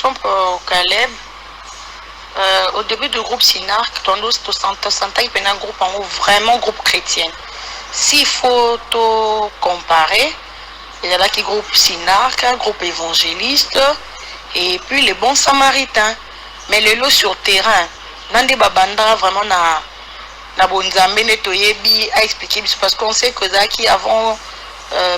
question pour Caleb. Au début du groupe Sinarc, on sentait qu'il y a un groupe vraiment groupe chrétien. S'il faut comparer, il y a là qui groupe Sinarc, groupe évangéliste, et puis les bons samaritains. Mais le lot sur terrain, Nande Babanda vraiment na bonzambe netoyebi a expliqué parce qu'on sait que Zaki avant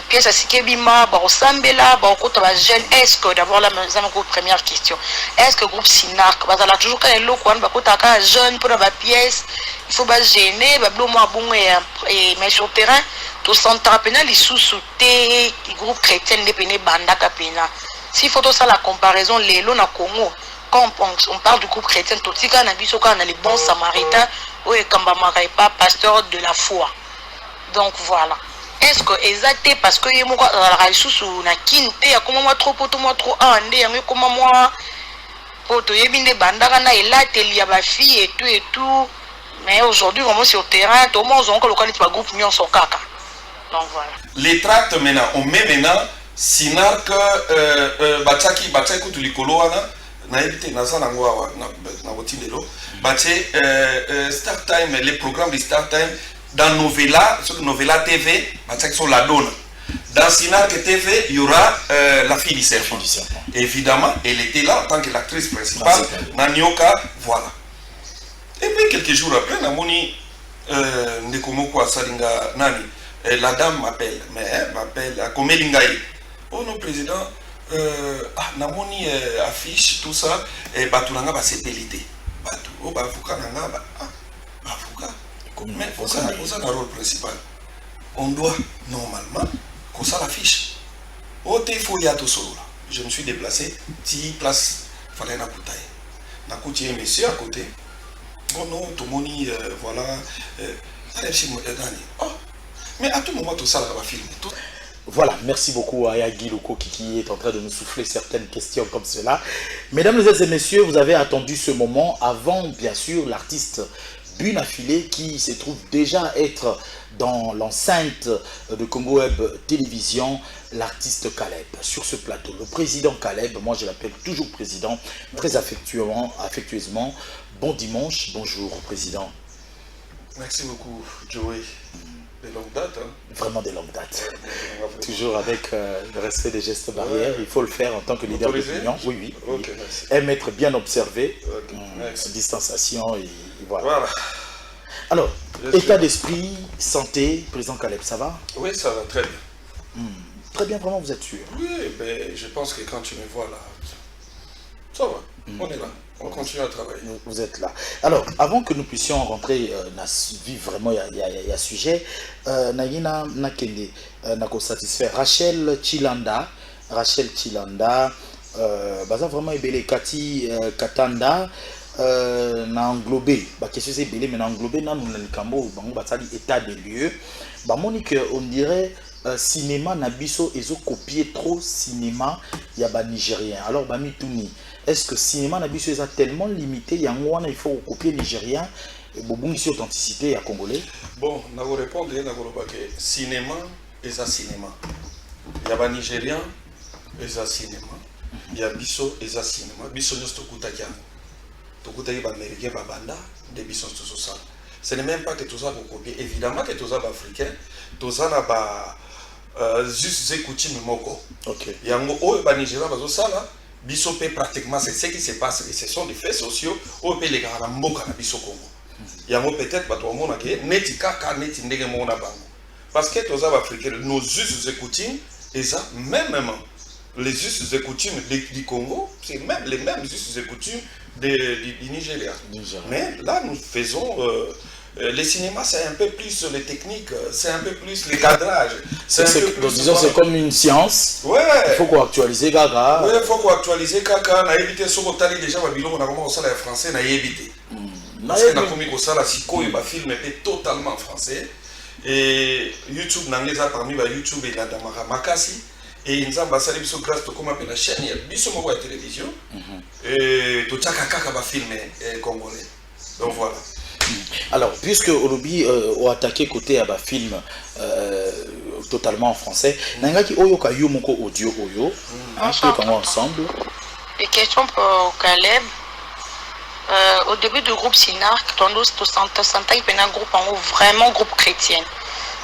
pièce à Sikebima, Barosambela, Barokota jeune, est-ce que d'abord la première question, est-ce que le groupe Sinarc, parce qu'il a toujours quand il est jeune pour la pièce, il faut pas gêner, mais sur le terrain, tout centre pénal, il sous-souté, le groupe chrétien dépendait banda kapena. S'il faut tout ça la comparaison, les lots na Congo, quand on parle du groupe chrétien, tout ça, on a les bons samaritains, oui, Kambamara est pas pasteur de la foi. Donc voilà. Est-ce que exactement parce que la sous na kinte ya comment moi trop ande ya comment moi poto yebinde bandaka na elateli ya ba fille et tout mais aujourd'hui vraiment sur terrain tout le monde on local tu groupe mion son kaka. Donc voilà. Les tracts maintenant on met maintenant Sinarc bataki kutu likolo wana na ebite na za nango na botindelo batie Star Time les programmes de Star Time. Dans Novella, sur Novella TV, sur la donne. Dans Sinarc TV, il y aura la fille du serpent. Évidemment, elle était là en tant que l'actrice principale. Nanioka, voilà. Et puis quelques jours après, Namoni Ndekomoko Salinga Nani, la dame m'appelle, mais elle m'appelle à Komelingaï. Oh non, président, Namoni affiche tout ça, et Baturanga va s'épéliter. Batu, oh, Bafuka Nanga, Bafuka. Mais pour ça, le rôle principal. On doit normalement qu'on ça l'affiche. Il faut y aller tout solo. Je me suis déplacé, 10 places, il fallait na koutaye. Na koutiye monsieur à côté. Bon non, tout le monde voilà. Oh, mais à tout moment tout ça va filmer. Voilà, merci beaucoup à Yagi Loko qui est en train de nous souffler certaines questions comme cela. Mesdames et messieurs, vous avez attendu ce moment avant, bien sûr, l'artiste Bunafilé qui se trouve déjà être dans l'enceinte de Congo Web Télévision, l'artiste Caleb. Sur ce plateau, le président Caleb, moi je l'appelle toujours président, très affectueusement. Bon dimanche, bonjour président. Merci beaucoup Joey. Des longues dates. Hein. Vraiment des longues dates. Toujours avec le respect des gestes barrières. Il faut le faire en tant que leader d'opinion. Oui. Okay, aime être bien observé. Okay, distanciation et voilà. Alors, état d'esprit, santé, président Caleb, ça va? Oui, ça va très bien. Très bien, vraiment, vous êtes sûr? Oui, ben, je pense que quand tu me vois là, ça va. On est là. On continue à travailler. Vous êtes là. Alors, avant que nous puissions rentrer dans vivre vraiment, il y a sujet, Nagina Nakende, Nako satisfait. Rachel Chilanda, baza vraiment ebele Kati Katanda, na englobé, ba question c'est belé mais na englobé na nous likambo bango batali état des lieux. Ba monique on dirait cinéma na biso ezo copier trop cinéma ya ba nigérien. Alors ba mituni est-ce que cinéma na biso est tellement limité yango wana il faut copier nigérien et bobo ici authenticité ya congolais? Bon, na vous répondre na ko que cinéma est un cinéma. Ya ba nigérien est un cinéma. Ya biso est un cinéma. Biso nyosto kutaki yango. Tokutaki ba américain ba banda de biso tout ça. Ce n'est même pas que tout ça pour copier. Évidemment que tout ça ba africain, tout ça na ba juste des coutumes moko. OK. Yango o ba nigérien bazo sala. Biso peut pratiquement c'est ce qui se passe et ce sont des faits sociaux au pays les gars mboka na biso Congo. Yango peut-être bato mona ke neti kaka neti ndenge mona bango. Parce que tous les africains nos us et coutumes et ça même les us et coutumes du Congo, c'est même les mêmes us et coutumes du Nigeria. Mais là nous faisons le cinéma c'est un peu plus les techniques, c'est un peu plus le cadrage. Disons c'est comme une science. Ouais. Il faut qu'on actualise Gaga. Oui, il faut qu'on actualise Kaka. On a évité ce qu'on a déjà on a commencé à français, on a évité. Parce que on a commis ça la siko et film était totalement en français. Et YouTube n'a pas parmi YouTube et la Damara Makasi. Et ils ont ambassade biso grâce to comme appelle la chaîne biso mo la télévision. Et tout ça Kaka va filmer congolais. Donc voilà. Alors, puisque Olobi a attaqué côté à un film totalement en français, Nangaki Oyo Kayo Moko Audio Oyo, ensemble. Et question pour Caleb. Au début du groupe Sinarc, Tondo Santa il y a un groupe en haut, vraiment groupe chrétien.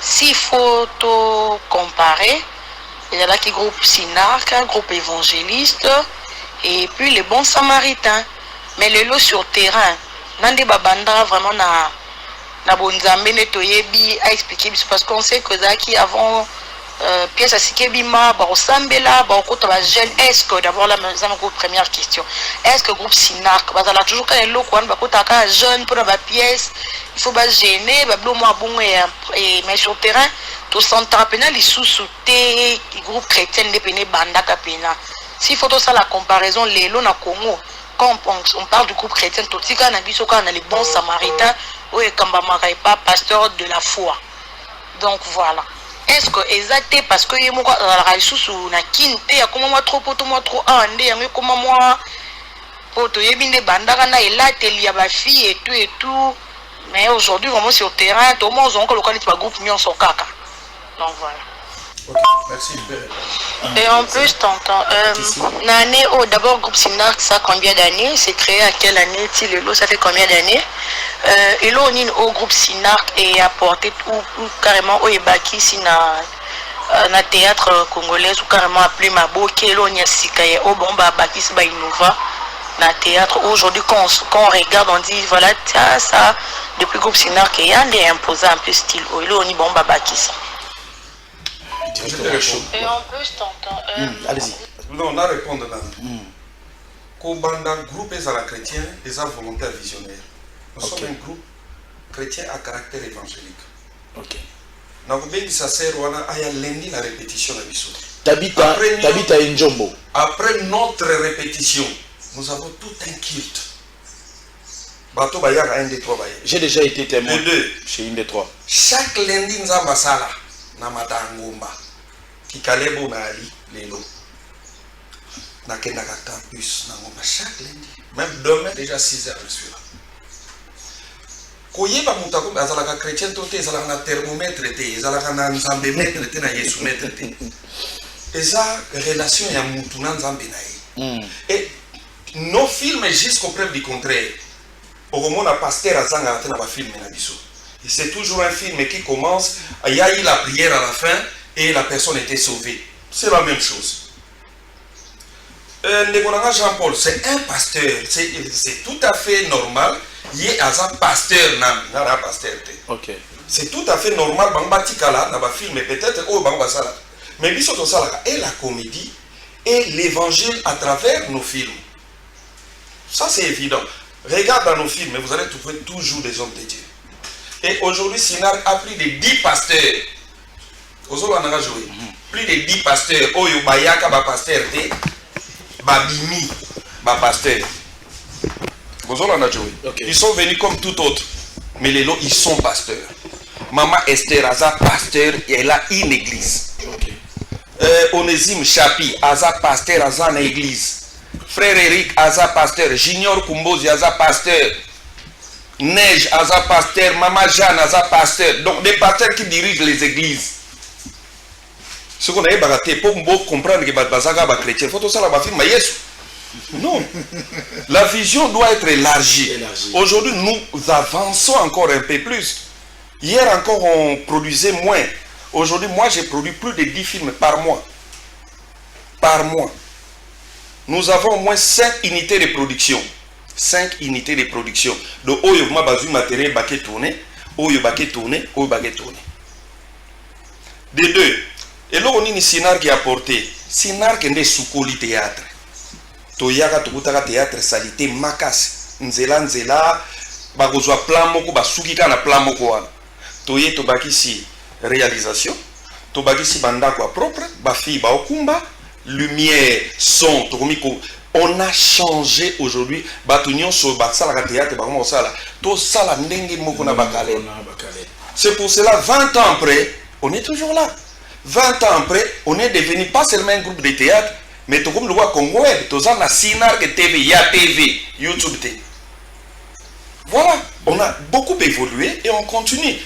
S'il faut tout comparer, il y a là qui groupe Sinarc, un groupe évangéliste, et puis les bons samaritains. Mais les lots sur terrain, Nande Babanda vraiment na bonzambe netoyebi a expliqué parce qu'on sait que Zaki avant pièce à Sikebima, Barosambela, Barokota jeune, est-ce que d'abord la première question, est-ce que le groupe Sinarc, parce qu'il a toujours quand il est jeune pour la pièce, il faut pas gêner, mais sur le terrain, tout centre pénal, il sous-souté, le groupe chrétien, il banda kapena. S'il faut tout ça la comparaison, les lots na Congo, quand on parle du groupe chrétien, tout ça, on a les bons samaritains, oui, pas pasteur de la foi. Donc voilà. Est-ce que exacté parce que moi la sous na kinte ya comment moi trop ande ya comment moi poto yebinde bandaka na elateli ya ba fille et tout mais aujourd'hui vraiment sur le terrain tout le monde on encore le groupe Nyon Sokaka. Donc voilà. Ok, merci. Et en plus, t'entends, l'année où d'abord groupe Sinarc, ça combien d'années? C'est créé à quelle année? Ça fait combien d'années? Et là, on est au groupe Sinarc et apporté ou carrément au Ebaki, si na théâtre congolais ou carrément appelé Maboke, et là, on y a Sikaye, au Bomba, Baki, c'est Innova, na théâtre. Aujourd'hui, quand on regarde, on dit, voilà, ça, depuis groupe Sinarc, il y a des imposants un peu style, et là, on y Bomba, Baki, ça. Et en plus, t'entends. Allez-y. Non, on a répondu là. Kobanda, groupe est à la chrétien, et à volontaire visionnaire. Nous sommes un groupe chrétien à caractère évangélique. Ok. Nous avons dit ça sert à lundi la répétition de l'issue. Tabita Njombo. Après notre répétition, nous avons tout un culte. Bato Bayaka 1, 2, 3 Bayaka. J'ai déjà été témoin chez une des trois. Chaque lundi, nous avons ça. Namata Ngomba qui Kalebo na Ali Lelo na Kendaka campus na Ngomba chaque lundi même demain déjà 6h je suis là koyeba mutako azalaka chrétien toté ezalaka na thermomètre té ezalaka na nzambe mètre té na Yesu mètre té eza relation ya mutu na nzambe na ye et nos films jusqu'au preuve du contraire okomona pasteur azanga té na ba film na biso. C'est toujours un film qui commence, il y a eu la prière à la fin et la personne était sauvée. C'est la même chose. Jean-Paul, c'est un pasteur, c'est tout à fait normal. Il y a un pasteur, okay. C'est tout à fait normal. Film peut-être mais et la comédie et l'évangile à travers nos films. Ça c'est évident. Regarde dans nos films, vous allez trouver toujours des hommes de Dieu. Et aujourd'hui, Sinarc a plus de 10 pasteurs. Plus de 10 pasteurs. Oyo Bayaka, ba pasteur, Babimi, ba pasteur. Ils sont venus comme tout autre. Mais les lots, ils sont pasteurs. Maman Esther, Aza pasteur, elle a une église. Onésime Chapi, Aza pasteur, Aza une église. Frère Eric, Aza pasteur. Junior Kumbozi, Aza pasteur. Neige, Aza pasteur, Maman Jeanne, Aza pasteur. Donc des pasteurs qui dirigent les églises. Ce qu'on a baraté pour comprendre que Bazaga va chrétien, il faut tout ça la film Yesu. Non. La vision doit être élargie. Aujourd'hui, nous avançons encore un peu plus. Hier encore, on produisait moins. Aujourd'hui, moi, j'ai produit plus de 10 films par mois. Par mois. Nous avons au moins 5 unités de production. 5 unités de production. Donc, oyo ma bazu matériel baké tourné, oyo baké tourné, oyo baké tourné. De deux, et là on a Sinarc qui a porté. Sinarc est sous-coli théâtre. Toyaka tokutaka théâtre salité makas. Nzela bagozwa plan moko basukika na plan moko wana. Toye tobaki si réalisation, tobaki si bandako propre, ba fille ba okumba, lumière, son, tokomiko. On a changé aujourd'hui. C'est pour cela, 20 ans après, on est toujours là. 20 ans après, on est devenu pas seulement un groupe de théâtre, mais tout comme le Congo, tout ça, on a Sinarc TV, YA TV, YouTube TV. Voilà, on a beaucoup évolué et on continue.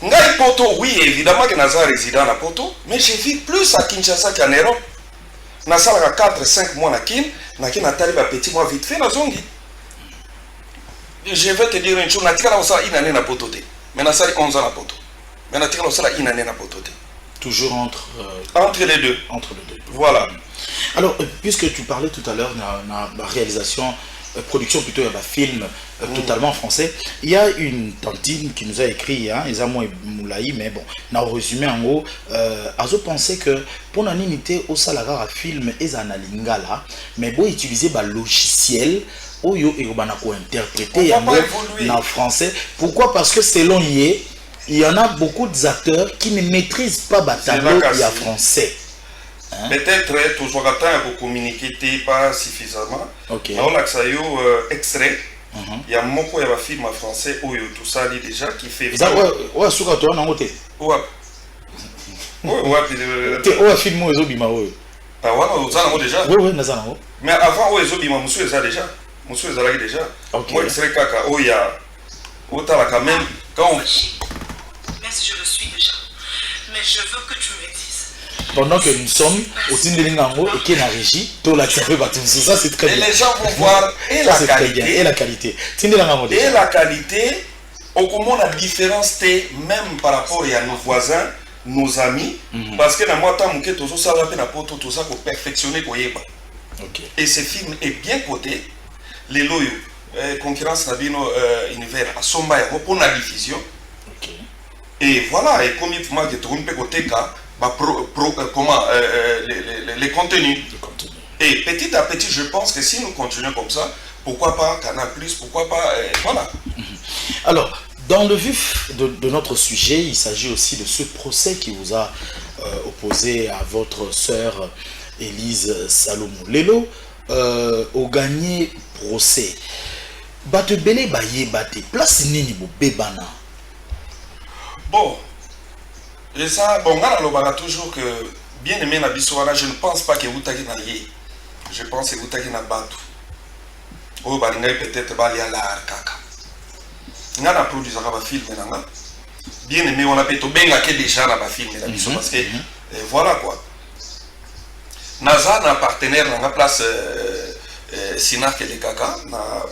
Ngai Poto, oui, évidemment que Nazar résident à Poto, mais je vis plus à Kinshasa qu'en Europe. Nasalaka 4-5 mois na Kin, naki natali ba petit moi vite fait na zongi. Je vais te dire une chose, natika na osala une année na poto te. Mais na sali 11 ans na poto. Mais natika na osala une année na poto te. Toujours entre les deux. Entre les deux. Voilà. Alors, puisque tu parlais tout à l'heure de la réalisation, production plutôt de film totalement français, il y a une tantine qui nous a écrit, hein, Ezamo et Moulaï, mais bon, dans le résumé en gros, Azo pensait que pour l'unité au salaire à film et à lingala, mais bon, utiliser le logiciel oyo et ko interpréter en français. Pourquoi? Parce que selon il y en a beaucoup d'acteurs qui ne maîtrisent pas le tableau français. Hein? Peut-être toujours attendre pour communiquer pas suffisamment. Ok. On a extrait. Il y a mon il y a film français où tout ça dit déjà qui fait. Ouais, sur toi on a noté. Ouais. Ouais, film où ezobima ouais. Ah ouais, on a déjà. Ouais, nazana. Mais avant où ezobima monsieur ça déjà. Monsieur ça là déjà. Moi extrait kaka où il y a autant là quand même quand on... Mais je le suis déjà. Mais je veux que tu me dises. Pendant que nous sommes au Tindelingango et qui est la régie, tout la ça c'est très bien. Et les gens vont voir et la qualité. Et la qualité. Et la qualité, au comment la différence est même par rapport à nos voisins, nos amis, parce que dans moi tant que tout ça va faire tout ça pour perfectionner quoi. Et ce film est bien coté. Les loyaux, concurrence nabino univers à Somba pour la diffusion. Et voilà, et comme il faut que tu peux côté les contenus. Et petit à petit, je pense que si nous continuons comme ça, pourquoi pas Canal+, pourquoi pas... voilà. Alors, dans le vif de notre sujet, il s'agit aussi de ce procès qui vous a opposé à votre sœur Élise Salomon. Lelo, au gagné procès, bate belé baye bate, place nini bo bebana. Bon. Et ça, bon, on a toujours que bien aimé na bisouana, je ne pense pas que vous t'avez na yé. Je pense que vous t'avez na batu. Oh, bah, peut-être bali à la kaka. On a produit un film nanga. Bien aimé, on a peut être bien que déjà na film na bisou parce que voilà quoi. Naza na partenaire na place Sinak et les kaka,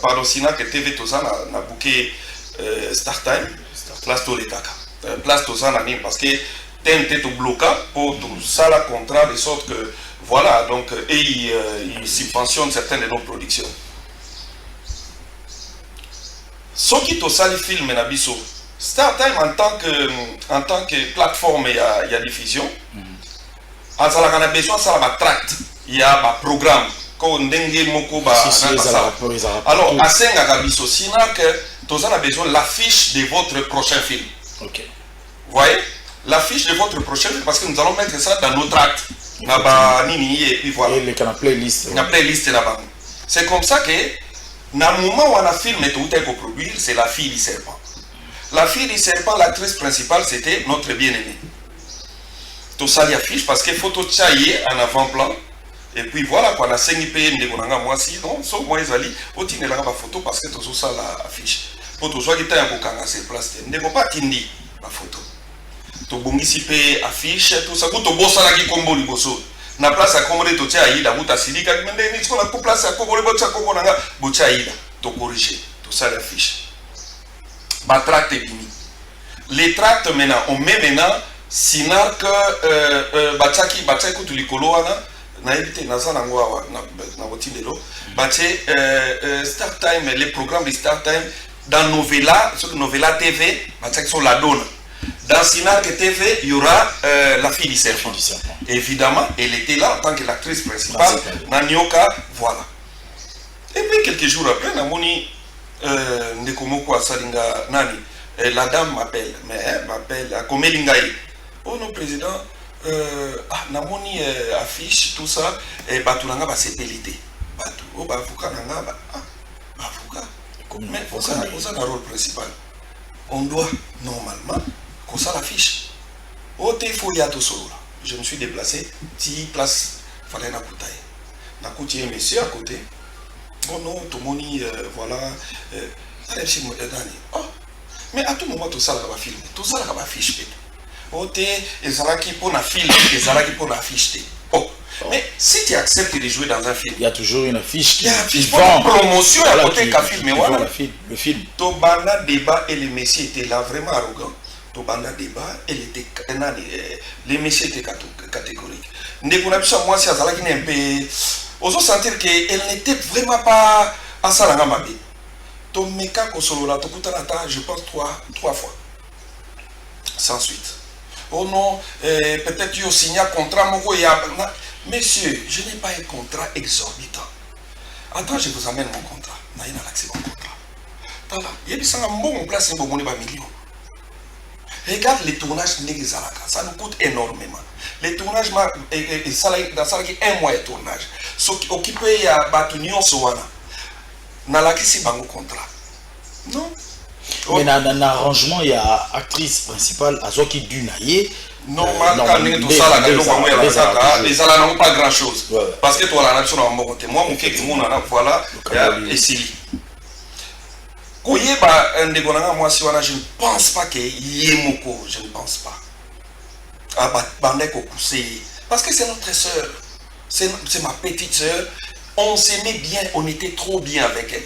pardon Sinak TV tout ça na bouquet Start Time, place tous les kaka. Place tout ça parce que TNT tout bloqué pour tout ça la contrat de sorte que voilà donc et il subventionne certaines de nos productions. Ce qui tout ça les films na biso Star Time en tant que plateforme il y a diffusion. À ça la besoin ça la tract il y a un programme quand dengue moko ba alors à Senga biso Sinak tout ça a besoin l'affiche de votre prochain film. Ok. Vous voyez l'affiche de votre prochain film parce que nous allons mettre ça dans notre acte. Et puis voilà. Et les playlist. La playlist là-bas. C'est comme ça que dans le moment où on a filmé tout pour produire, c'est la fille du serpent. La fille du serpent, l'actrice principale, c'était notre bien-aimée. Tout ça l'affiche parce qu'il faut tout chailler en avant-plan. Et puis voilà, quand on a 5 pays, moi si, non, sauf moi, ils allaient, au tine la photo parce que tout ça l'affiche. Pour tout ça, il y a un ces places. Ne faut pas tindi la photo. To bongisi pe affiche tout ça. Pour tout bossa la qui combo li bosso. Na place à combo to tia ida buta silika mende ni ko la place à combo le botsa combo nanga bocha ida to corriger tout ça l'affiche. Ba tract bini. Les tracts maintenant on met maintenant sinar que bataki ko to likolo wana na éviter na zana ngwa na botindelo baté Start Time les programmes de Start Time dans Novella, sur Novella TV, sur la donne. Dans Sinark TV, il y aura la fille du serpent. Évidemment, elle était là en tant que l'actrice principale. Nanyoka, voilà. Et puis quelques jours après, Namoni Nekomoko Salinga Nani, la dame m'appelle, mais elle m'appelle à Komelingaï. Oh non, président, Namoni affiche tout ça, et Batulanga va s'épéliter. Batu, oh, Bafuka Nanga, Bafuka. Mais vous avez un rôle principal. On doit normalement qu'on ça l'affiche. Au faut y a tout solo. Je me suis déplacé, 10 places, fallait na koutaye. Na koutiye monsieur à côté. Bon non, tout le monde voilà. Oh, mais à tout moment tout ça là va filmer, tout ça là va afficher. Au et ça là qui pour la film, et ça là qui pour l'affiche. Oh, Mais si tu acceptes de jouer dans un film, il y a toujours une affiche qui, vend promotion à côté qu'à film. Le film. Tobanda débat et les messieurs étaient là vraiment arrogants. Tobanda débat et les messieurs étaient catégoriques. Ndekunabiso moi si azala qui n'est un peu, oso sentir qu'elle n'était vraiment pas à Salanga Mabe. Tomeka Kosolola Tokutanata, je pense trois fois. Sans suite. Oh non, peut-être tu as signé un contrat. Monsieur, je n'ai pas un contrat exorbitant. Attends, je vous amène mon contrat. Naïna l'accès mon contrat. Il y a des bon place un bon million. Regarde les tournages Negezalaka, ça nous coûte énormément. Les tournages, ça un mois de tournage. Ce qui occupe il y a Batunion Sowana. Nalakisi bango contrat. Non. Mais dans l'arrangement, il y a actrice principale, Azoki Dunaye. Normal, quand tout ça, les ala n'ont pas grand chose. Parce que toi, la nation n'a pas côté. Moi, mon kéké, mon ana, voilà, et Sili. Koyeba, moi, si je ne pense pas que Yemoko, je ne pense pas. Ah, Bandeko Kousei. Parce que c'est notre soeur. C'est ma petite soeur. On s'aimait bien, on était trop bien avec elle.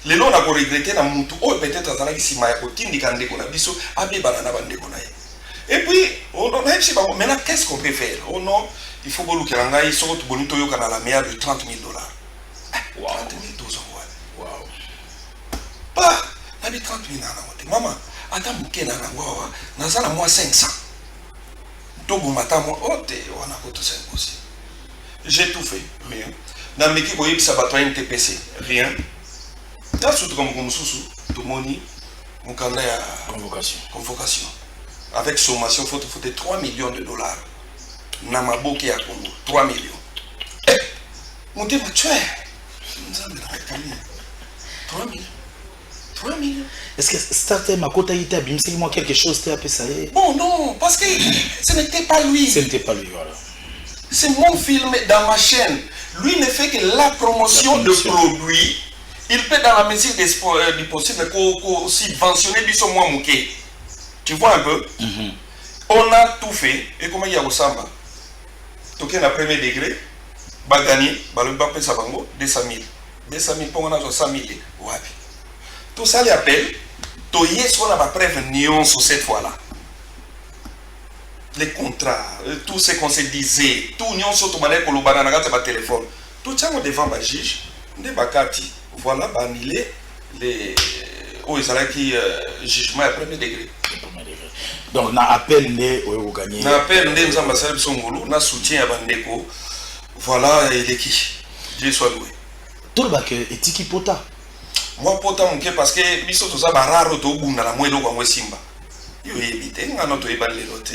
Les gens ont regretté dans mon tour, peut-être dans la vie, et puis, maintenant, qu'est-ce qu'on peut faire? Oh non, il faut que nous ayons bonito la meilleure de $30,000. 30 000 $. Wow. Pas, on a 30 000 $. Maman, attends, on a moi 500. Donc, on a tout ça aussi. J'ai tout fait, rien. Dans mes équipes, ça va être TPC, rien. Dans ce comme tout moni, mon candidat convocation. Avec sommation, il faut 3 millions $. Namaboke à Congo, 3 millions. Eh, mon Dieu, tu es. 3 millions. Est-ce que Starter Makota était abîmé, c'est moi quelque chose t'es appelé ça? Bon, non, parce que ce n'était pas lui. Ce n'était pas lui, voilà. C'est mon film dans ma chaîne. Lui ne fait que la promotion de produits. Il peut dans la mesure du possible subventionner du son moins mouquet. Tu vois un peu? On a tout fait. Et comment il y a au Samba? Toké na premier degré, Bagani, Balubapé Sabango, 200 000. 200 000 pour on a 100 000. Tout ça les appelle. Toyé ce qu'on a prévenu sur cette fois-là. Les contrats, tout ce qu'on se disait, tout nous sommes tous pour le banana par téléphone. Tout ça on devant le juge, des bakati. Voilà, annulé les qui jugement à premier degré. Donc, na appel né au gagné. Na appel né aux ambassadeurs Songolo, na soutien à Bandeko. Voilà, et l'équipe. Dieu soit loué. Tout le bac est tiki pota. Moi pota mon parce que biso tout ça bararo to bunda la moelo kwa Simba. Yo éviter ngano to ebale lote.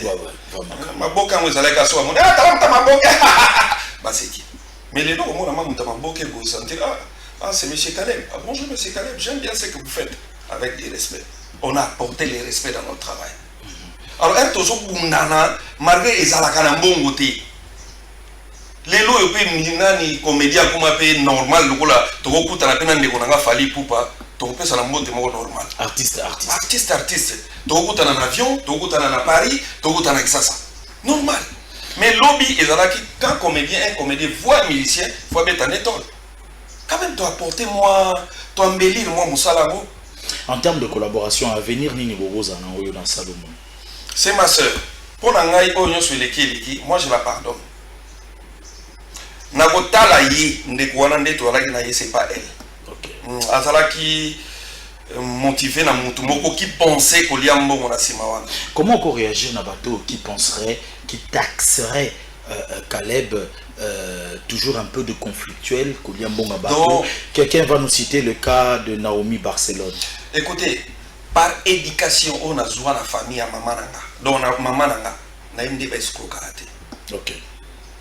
Maboka mo zalaka so amona ta maboka. Bah c'est qui. Mais les gens moi maman ta maboka go sentir ah c'est monsieur Caleb. Ah bonjour monsieur Caleb, j'aime bien ce que vous faites avec du respect. On a apporté le respect dans notre travail. Alors un tozo bundana malgré ezalaka na mbongo te. Lelo yo pe nani comédien comme pe normal lokola to kokuta na pe na ndeko nanga fali pupa to kopesa na mbote moko normal. Artiste. To kokuta na avion, to kokuta na Paris, to kokuta na Kisasa. Normal. Mais lobby ezalaki quand un comédien voit un musicien, faut mettre en étoile. Quand même, tu apporter moi, tu embellir moi mon salago. En termes de collaboration à venir, Nini Boboza dans Salomon. C'est ma soeur. Pour n'angai oignon sur les kiliki, moi je la pardonne. Nagotala yi ndekwana ndeto alaki na c'est pas elle. OK. Azalaki motivé na mutu moko qui pensait que liambo mona simawana. Comment on réagir na bateau qui penserait, qui taxerait Caleb toujours un peu de conflictuel, quelqu'un va nous citer le cas de Naomi Barcelone. Écoutez, par éducation, on a joué la famille à maman nanga. Donc maman nanga, na yindi ba escroquerité. OK.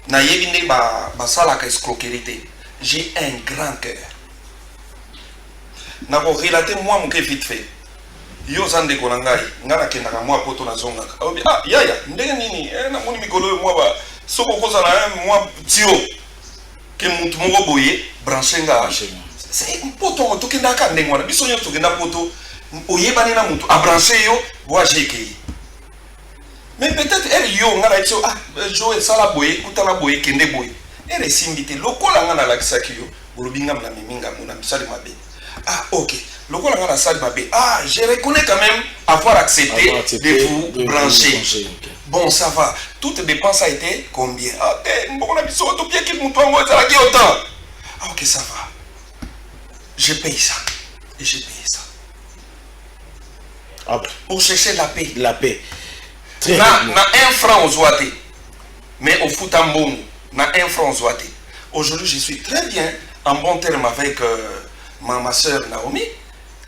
Na yindi ba sala ka escroquerité. J'ai un grand cœur. Na ko relater moi mon vite fait. Yo zande ko nangai, ngana kenaka moi poto na zonga. Ah yaya, ndenge nini? Na moni mikolo moi ba soko koza na moi tio ke mutu moko boye brancher nga c'est poto to kenda ka ndengwana biso nyo to kenda poto oyebani na mutu a brancher yo boa jeki Mais peut-être elle yo ngala iso ah Joe sala boye kutala boye kende boye. Elle simbité lokola ngana la kisakio bolobinga na miminga mona misali mabe. Ah OK. Lokola ngana sali mabe. Ah, je reconnais quand même avoir accepté de vous brancher. Okay. Bon, ça va. Toute dépense a été combien? Ah, bon, on a mis sur tout bien qu'il nous prend autant. Ah, OK, ça va. Je paye ça. Et j'ai payé ça. Ah bon. Pour chercher la paix. La paix. Très na bien. 1 franc aux ouatés. Mais au foot en bon, na 1 franc aux ouatés. Aujourd'hui, je suis très bien en bon terme avec ma soeur Naomi.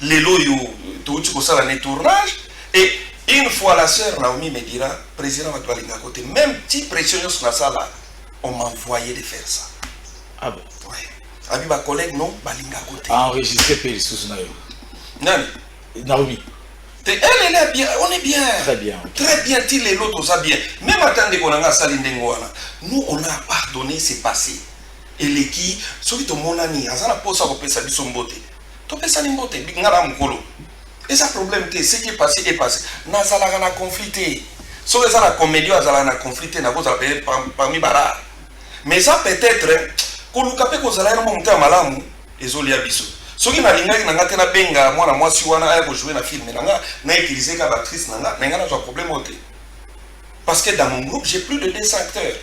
Les loyaux, tout ça, l'année tournage. Et une fois la soeur Naomi me dira, président va aller à côté. Même petit pression sur la salle, on m'a envoyé de faire ça. Ah bon. Ouais. Avec ma collègue, non, balinga à côté. Enregistré Péris sous Nani. Naomi. Elle est bien, on est bien. Très bien. Okay. Très bien, il est l'autre, ça bien. Même attendez qu'on a sali ndengwana. Nous, on a pardonné, c'est passé. Et les qui, ceux qui te monani, azana posa ko pesa biso mbote. To pesa ni mbote, ngala mukolo. Et ça problème c'est ce qui est passé est passé. Nazala gana conflité. So les ana comédie azala na conflité na koza parmi bara. Mais ça peut-être ko lukape ko zala na monta malamu ezolia biso. Soki na lingaki na ngate na benga mwana mwasi wana aya ko jouer na film na utiliser ka actrice na nga na problème ote. Parce que dans mon groupe, j'ai plus de 200 acteurs.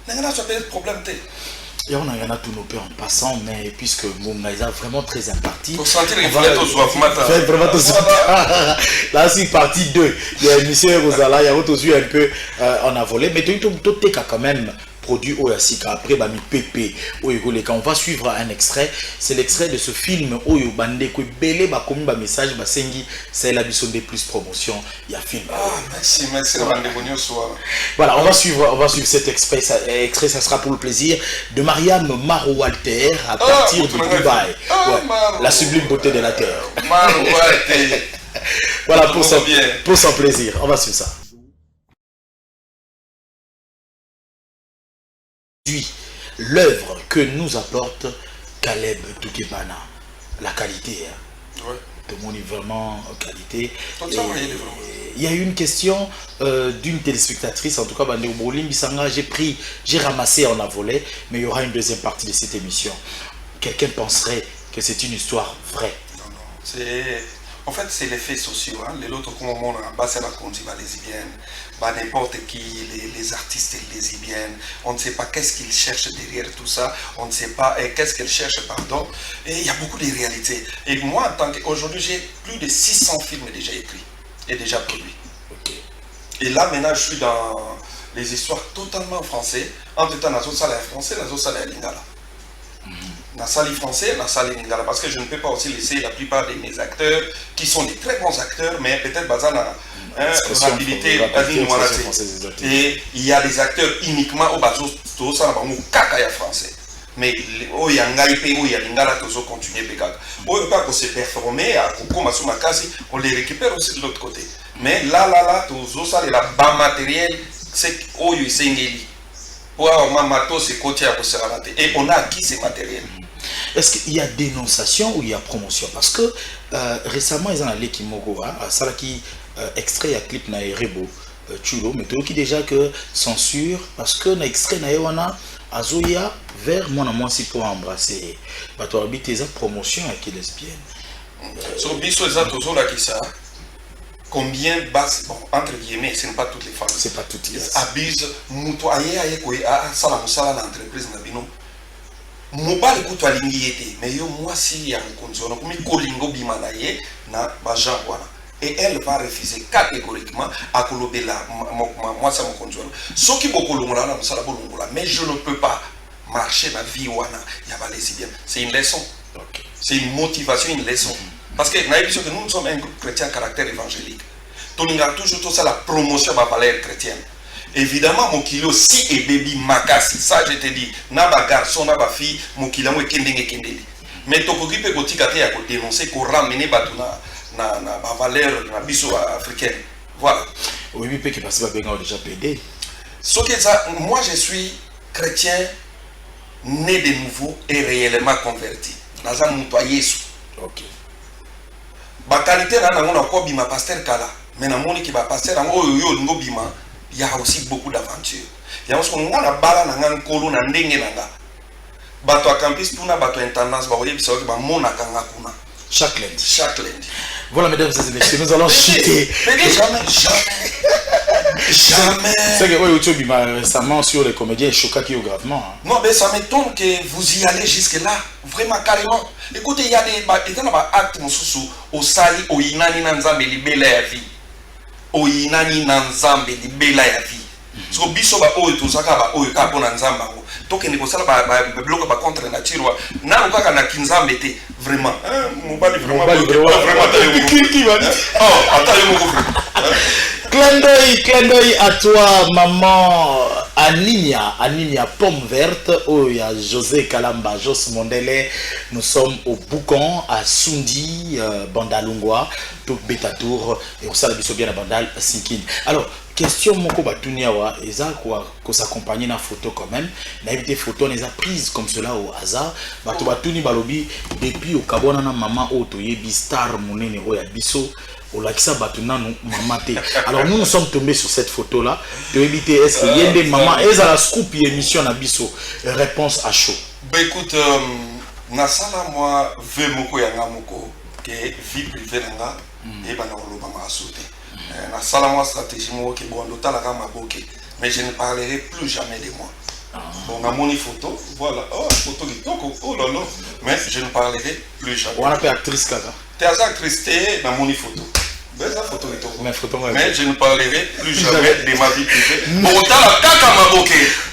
Na ça peut problème té. Et on a tous nos peurs en passant, mais puisque Moungaïza est vraiment très imparti. Pour sentir les frais au soif matin. Vraiment tout là, c'est partie 2. Il y a monsieur Rosala, il y a autre un peu on a volé, mais tu as quand même produit Oyasika après Bami Pepe Oyegole. Quand on va suivre un extrait, c'est l'extrait de ce film Oyo Bande ko belé ba komi ba message ba sengi c'est la mission de plus promotion il y a film. Ah merci la bande bonio soir. Voilà, on va suivre cet extrait, ça sera pour le plaisir de Mariam Maro Walter à partir de Dubaï. Ouais, la sublime beauté de la terre. Maro Walter. Voilà pour son plaisir, on va suivre ça. L'œuvre que nous apporte Caleb Toukebana, la qualité. Hein. Ouais. Tout le monde est vraiment qualité. Il y a eu une question d'une téléspectatrice, en tout cas, j'ai ramassé, on a volé, mais il y aura une deuxième partie de cette émission. Quelqu'un penserait que c'est une histoire vraie. Non, c'est... En fait, c'est les faits sociaux. Hein. Les autres, comme on a basé la conduite lesbienne, n'importe qui, les artistes lesbiennes, on ne sait pas qu'est-ce qu'ils cherchent derrière tout ça, on ne sait pas qu'est-ce qu'elles cherchent, pardon. Et il y a beaucoup de réalités. Et moi, en tant qu'aujourd'hui, j'ai plus de 600 films déjà écrits et déjà produits. Okay. Et là, maintenant, je suis dans les histoires totalement français. Entre-temps, dans salle français, dans salle lingala. Dans salle français, dans salle lingala. Parce que je ne peux pas aussi laisser la plupart de mes acteurs, qui sont des très bons acteurs, mais peut-être basés dans rapidité. Et il y a des acteurs uniquement au bateau, tout ça, dans français. Mais au Yangaïpe, au Yalingala, tout ça continue. Au pas qu'on s'est performé, on les récupère aussi de l'autre côté. Mais là, tout ça, il y a bas matériel, c'est au Yusengeli. Pour avoir matos, c'est côté à et on a acquis ces matériels. Est-ce qu'il y a dénonciation ou il y a promotion? Parce que récemment, ils ont allé Kimoko, ça qui extrait à clip na Erebo Chulo, mais tout qui déjà que censure parce que na extrait na Ewana Azoya vers moi si pour embrasser. Bah toi habite tes promotion avec les lesbiennes. Sur biso les autres là qui ça. Combien basse, bon, entre guillemets, ce n'est pas toutes les femmes. C'est pas toutes les femmes. Abusent, mouto aye koye a sala musala na entreprise na bino. Mobali kuto alingi yete, mais yo moi si ya mkonzo na kumi kolingo bimana ye na bajan wana. Et elle va refuser catégoriquement à kolobe la moi ça mkonzo. Soki bokolongola na musala bolongola, mais je ne peux pas marcher la vie wana ya ba lesbienne. C'est une leçon. Okay. C'est une motivation, une leçon. Parce que nous sommes un groupe chrétien à caractère évangélique. Donc il y a toujours tout ça, la promotion de la valeur chrétienne. Évidemment, mon kilo, si et baby makasi, ça je te dis, n'a pas garçon, n'a pas fille, mon kilo, moi kendeli. Mais ton coquille peut continuer à dénoncer, qu'on ramène na valeur, na biso africaine. Voilà. Oui, mais qui passe pas bien déjà pédé. Ce que ça, moi je suis chrétien, né de nouveau et réellement converti. Dans un moutoir Yesu. Ok. Ba qualité na nango na ko bima pasteur kala mais na moni ki ba pasteur ngo yo ngo bima il y a aussi beaucoup d'aventures. Il y a aussi on a bala na nkolo na ndenge nanga. Bato campus tuna bato intendance ba oye biso ba mona kanga kuna. Chaque lundi. Chaque lundi. Voilà, mesdames et messieurs, nous allons chuter. Jamais. C'est que oui, récemment sur les comédiens choqués qui ont gravement. Non, mais ça m'étonne que vous y allez jusque-là. Vraiment, carrément. Écoutez, il y a des actes au sali, au inani nanzambe libela ya vie. Au inani nanzambe libela ya vie. So biso ba oyo tozaka ba oyo ka bona nzamba ngo. Tokende kosala ba bloc ba contre nature wa. Na okaka na kinzambe te vraiment. Mobali vraiment qui va dire. Oh, attends, clin d'œil à toi, maman Aninia Pomme Verte, oh, il y a José Kalamba, Jos Mondele. Nous sommes au Boucan, à Sundi, Bandalungwa, tout Betatour, et on s'est bien à Bandal Sinkin. Alors, question moko batuniawa, eza quoi que s'accompagner na photo quand même. Na évité photo les a prises comme cela au hasard. Bato batuni balobi depuis au Kabona na maman auto yebi star monene oya biso. Alors nous sommes tombés sur cette photo là. De éviter est-ce qu'il y a des mamans et à la scoop émission à biso réponse à chaud. Bah écoute, nasala moi veut moko ya ngamoko que vie privée nga et bana oloba ma sauté. Nasala moi stratégie mo que bon ndotala ka maboke mais je ne parlerai plus jamais de moi. Bon, on a mon photo, voilà. Oh, photo de Toko, oh là là. Mais je ne parlerai plus jamais. On appelle actrice Kaka. T'es actrice, t'es dans mon photo. Mais je ne parlerai plus jamais de ma vie privée.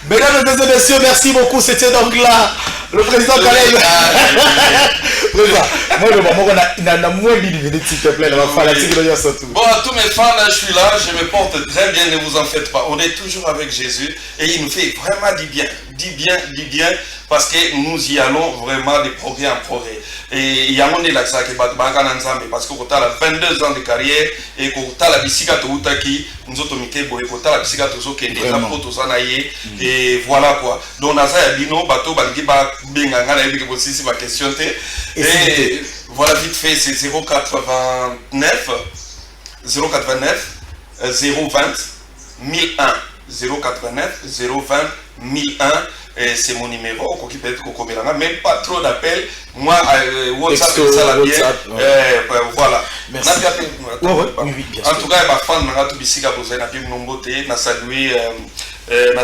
Mesdames et messieurs, merci beaucoup. C'était donc là le président Caleb. Bon, à tous mes fans, je suis là, je me porte très bien, ne vous en faites pas. On est toujours avec Jésus et il nous fait vraiment du bien, parce que nous y allons vraiment de progrès en progrès. Et il y a un là parce qu'on a 22 ans de carrière et qu'on a la bisika qui nous autres la bisika et voilà quoi. Donc bino bateau question et voilà vite fait c'est 089 020 1001 089 020 1001. C'est mon numéro, qui peut être même pas trop d'appels. Moi, WhatsApp, ça la bien. Voilà. Merci. En tout cas, ma femme m'a tout bisika pour ça. Na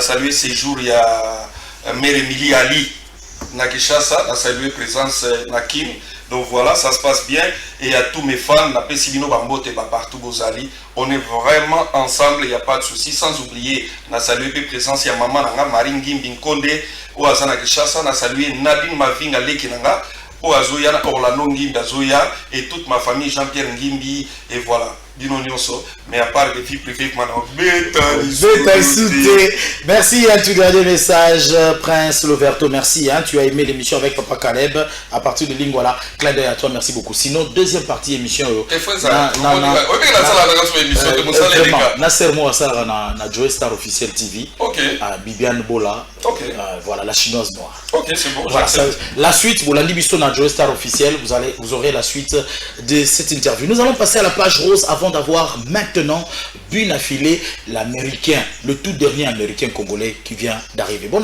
salué ces jours il y a Mère Emilie Ali na Kinshasa, na salué présence Nakim. Donc voilà, ça se passe bien. Et à tous mes fans, na Pesibino Bambote, partout Bozali, on est vraiment ensemble, il n'y a pas de souci. Sans oublier, na salué présence, il y a maman Nanga, Marine Gimbinkonde, Oazana Kishasa, na salué Nadine Mavinga Lekinanga, Oazoya, Orlando Ngimbi, Azoya, et toute ma famille, Jean-Pierre Ngimbi, et voilà. Mais à part des filles privées, merci à tu dernier message, Prince Loverto, merci, hein, tu as aimé l'émission avec Papa Caleb à partir de Lingwala, clin d'œil à toi, merci beaucoup. Sinon, deuxième partie émission, Nasser Mouassara na Joe Star Officiel TV, Bibiane Bola, voilà, la chinoise noire. Ok, c'est bon. Voilà, la suite, vous l'avez dit na Joe Star Officiel, vous aurez la suite de cette interview. Nous allons passer à la page rose avant d'avoir maintenant Bunafile, l'américain, le tout dernier américain congolais qui vient d'arriver. Bon,